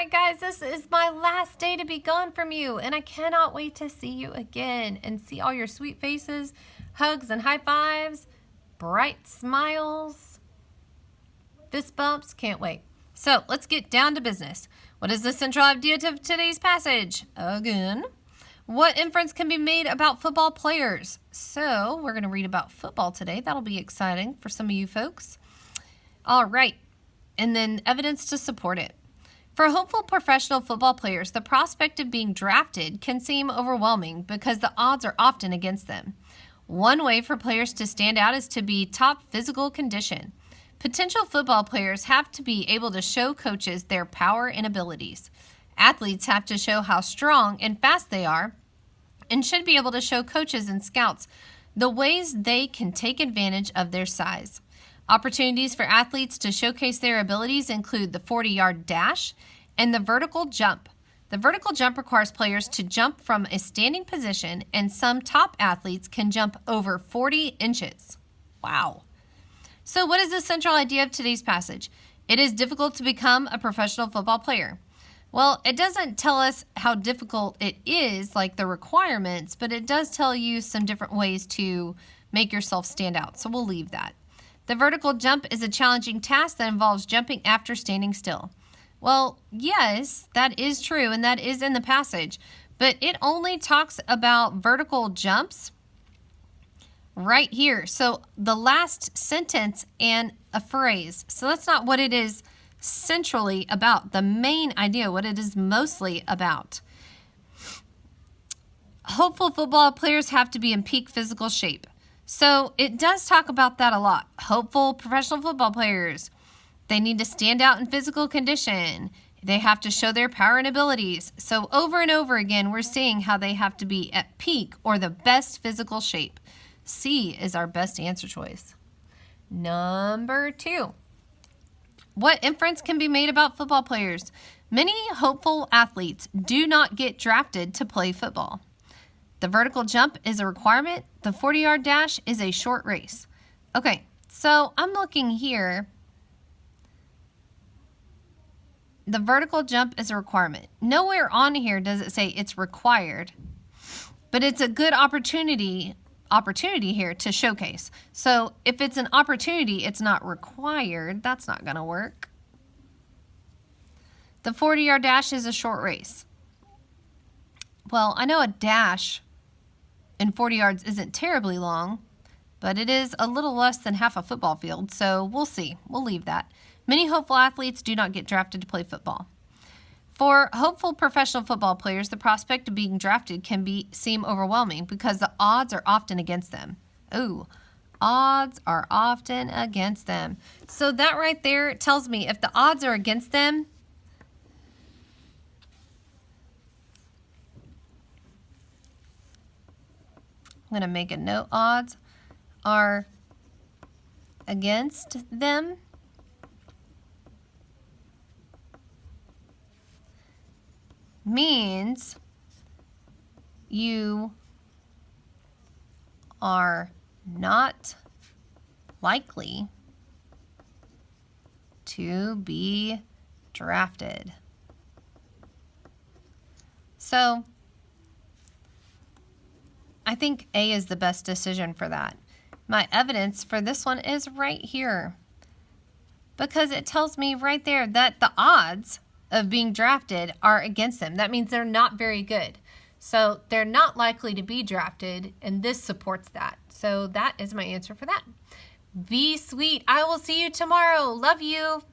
right, guys, this is my last day to be gone from you, and I cannot wait to see you again and see all your sweet faces, hugs and high fives, bright smiles, fist bumps. Can't wait. So let's get down to business. What is the central idea of today's passage? Again, what inference can be made about football players? So we're going to read about football today. That'll be exciting for some of you folks. All right, and then evidence to support it. For hopeful professional football players, the prospect of being drafted can seem overwhelming because the odds are often against them. One way for players to stand out is to be top physical condition. Potential football players have to be able to show coaches their power and abilities. Athletes have to show how strong and fast they are and should be able to show coaches and scouts the ways they can take advantage of their size. Opportunities for athletes to showcase their abilities include the 40-yard dash and the vertical jump. The vertical jump requires players to jump from a standing position, and some top athletes can jump over 40 inches. Wow. So what is the central idea of today's passage? It is difficult to become a professional football player. Well, it doesn't tell us how difficult it is, like the requirements, but it does tell you some different ways to make yourself stand out. So we'll leave that. The vertical jump is a challenging task that involves jumping after standing still. Well, yes, that is true, and that is in the passage, but it only talks about vertical jumps right here. So the last sentence and a phrase. So that's not what it is centrally about, the main idea, what it is mostly about. Hopeful football players have to be in peak physical shape. So it does talk about that a lot. Hopeful professional football players, they need to stand out in physical condition. They have to show their power and abilities. So over and over again, we're seeing how they have to be at peak or the best physical shape. C is our best answer choice. Number 2. What inference can be made about football players? Many hopeful athletes do not get drafted to play football. The vertical jump is a requirement. The 40-yard dash is a short race. Okay, so I'm looking here. The vertical jump is a requirement. Nowhere on here does it say it's required, but it's a good opportunity here to showcase. So if it's an opportunity, it's not required. That's not going to work. The 40-yard dash is a short race. Well, I know a dash in 40 yards isn't terribly long, but it is a little less than half a football field, so we'll see. We'll leave that. Many hopeful athletes do not get drafted to play football. For hopeful professional football players, the prospect of being drafted can seem overwhelming because the odds are often against them. Ooh, odds are often against them. So that right there tells me if the odds are against them, I'm going to make a note. Odds are against them. Means you are not likely to be drafted. So I think A is the best decision for that. My evidence for this one is right here because it tells me right there that the odds of being drafted are against them. That means they're not very good. So they're not likely to be drafted, and this supports that. So that is my answer for that. Be sweet. I will see you tomorrow. Love you.